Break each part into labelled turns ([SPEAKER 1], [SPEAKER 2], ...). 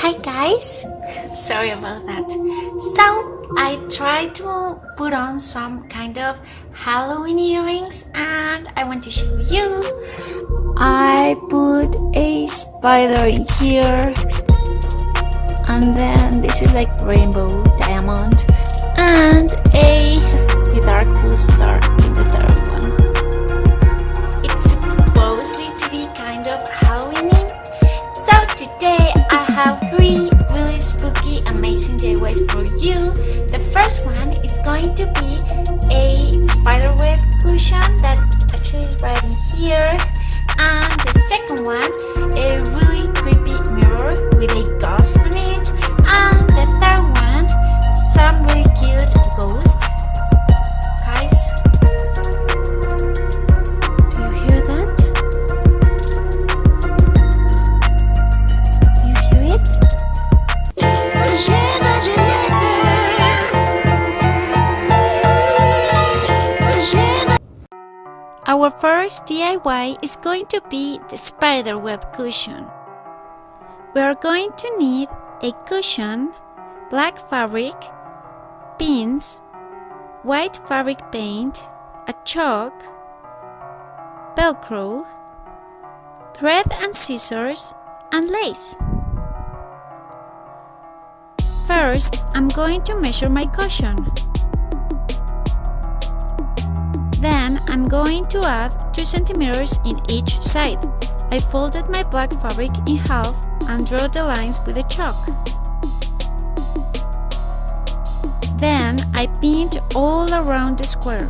[SPEAKER 1] Hi guys, sorry about that. So I tried to put on some kind of Halloween earrings and I want to show you. I put a spider in here and then this is like rainbow diamond and a dark blue star in the third one. It's supposedly to be kind of Halloween-y. So today I have 3 really spooky amazing DIYs for you. The first one is going to be a spiderweb cushion that actually is right in here, and the second one a really creepy mirror with a ghost on it, and the third one some really cute ghosts. Guys, do you hear that? You hear it? Our first DIY is going to be the spiderweb cushion. We are going to need a cushion, black fabric, pins, white fabric paint, a chalk, velcro, thread and scissors, and lace. First, I'm going to measure my cushion. Then I'm going to add 2 centimeters in each side. I folded my black fabric in half and draw the lines with a chalk. Then I pinned all around the square.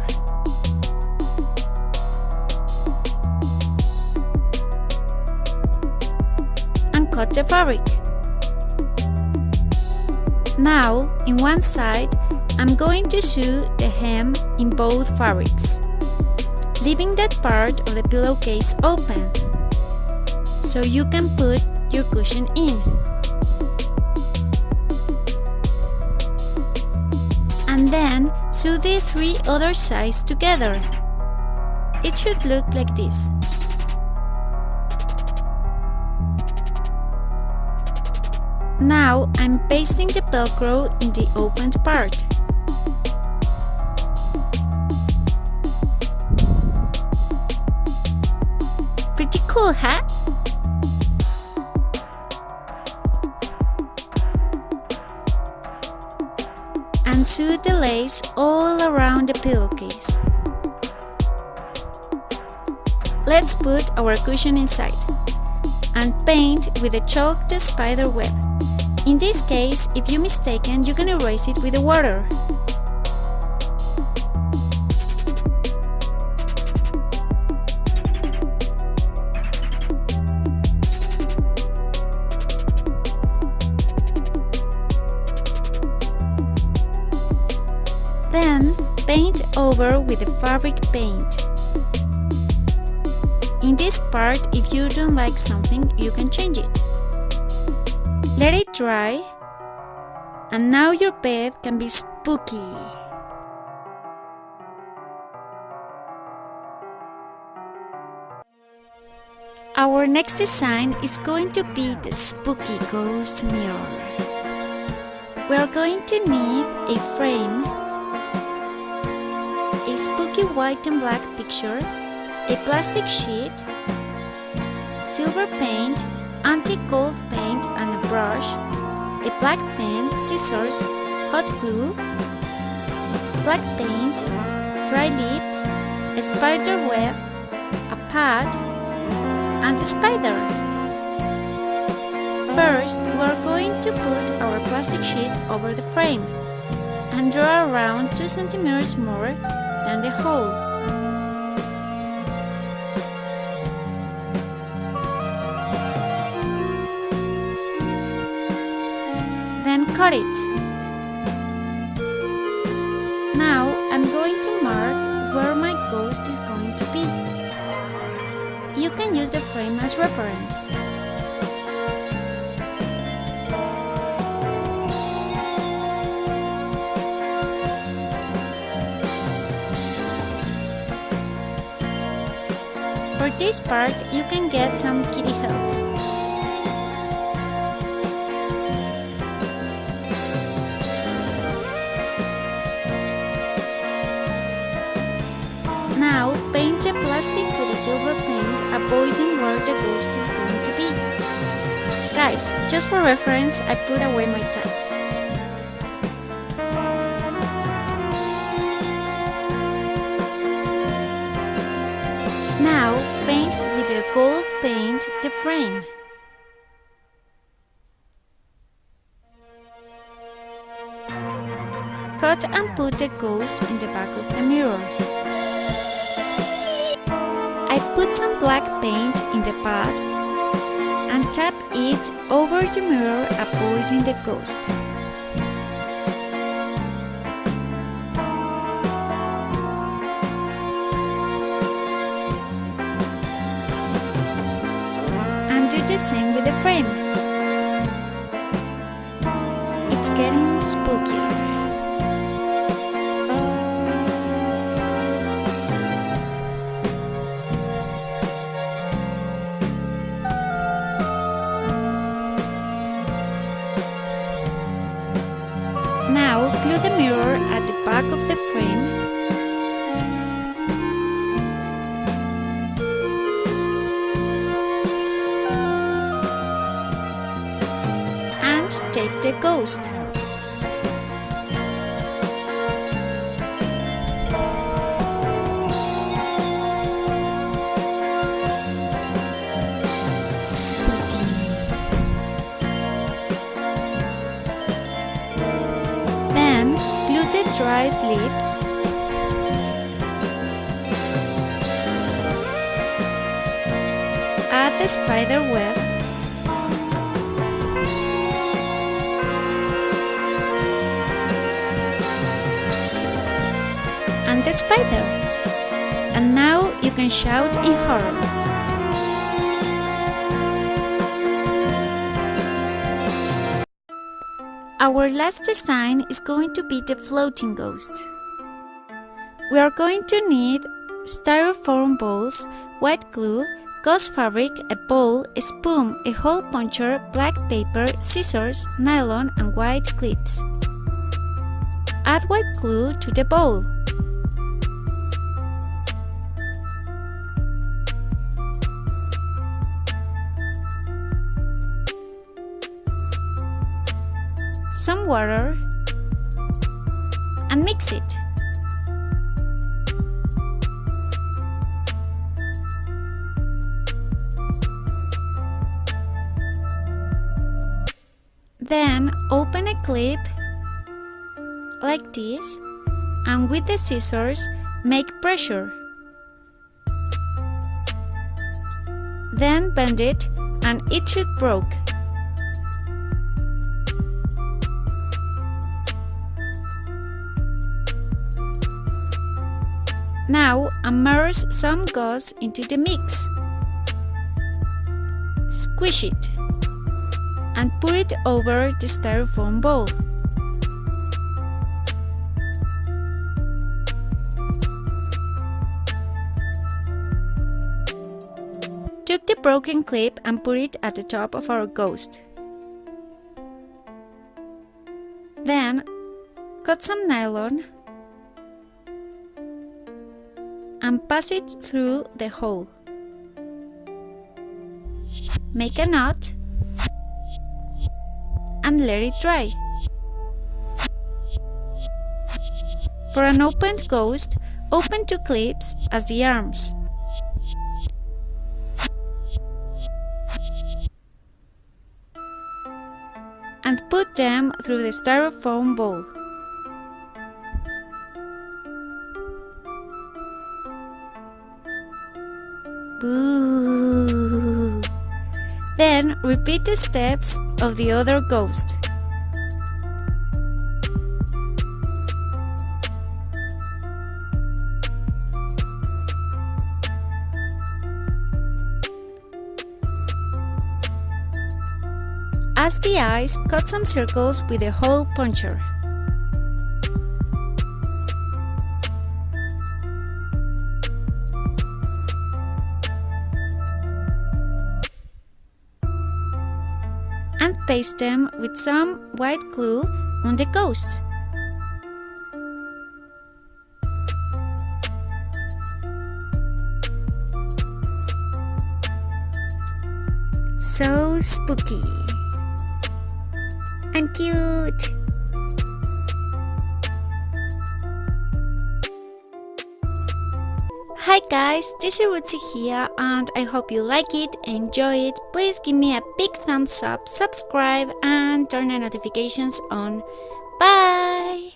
[SPEAKER 1] And cut the fabric. Now, in one side, I'm going to sew the hem in both fabrics, leaving that part of the pillowcase open, so you can put your cushion in. And then sew the 3 other sides together. It should look like this. Now I'm pasting the velcro in the opened part. Pretty cool, huh? And sew the lace all around the pillowcase. Let's put our cushion inside and paint with the chalk the spider web. In this case, if you're mistaken, you can erase it with the water. Then paint over with the fabric paint. In this part, if you don't like something, you can change it. Let it dry, and now your bed can be spooky. Our next design is going to be the spooky ghost mirror. We are going to need a frame, a spooky white and black picture, a plastic sheet, silver paint, antique gold paint and a brush, a black pen, scissors, hot glue, black paint, dry leaves, a spider web, a pad, and a spider. First, we are going to put our plastic sheet over the frame and draw around 2 centimeters more than the hole. Then cut it. Now I'm going to mark where my ghost is going to be. You can use the frame as reference. For this part, you can get some kitty help. Now, paint the plastic with a silver paint, avoiding where the ghost is going to be. Guys, just for reference, I put away my cats. Now, paint with the gold paint the frame. Cut and put the ghost in the back of the mirror. I put some black paint in the pad and tap it over the mirror, avoiding the ghost. And do the same with the frame. It's getting spookier. Now glue the mirror at the back of the frame and tape the ghost. Spooky. Then glue the dried leaves add the spider web and the spider, and now you can shout in horror. Our last design is going to be the floating ghost. We are going to need styrofoam balls, white glue, gauze fabric, a bowl, a spoon, a hole puncher, black paper, scissors, nylon and white clips. Add white glue to the bowl. Some water and mix it. Then open a clip like this and with the scissors make pressure. Then bend it and it should break. Now immerse some gauze into the mix. Squish it and put it over the styrofoam bowl. Took the broken clip and put it at the top of our ghost. Then cut some nylon and pass it through the hole. Make a knot and let it dry. For an opened ghost, open 2 clips as the arms.
[SPEAKER 2] and put them through the styrofoam bowl. Boo! Then repeat the steps of the other ghost. As the eyes, cut some circles with a hole puncher. And paste them with some white glue on the ghost. So spooky and cute. Hi guys, this is Rutsy here and I hope you like it, enjoy it. Please give me a big thumbs up, subscribe and turn the notifications on. Bye!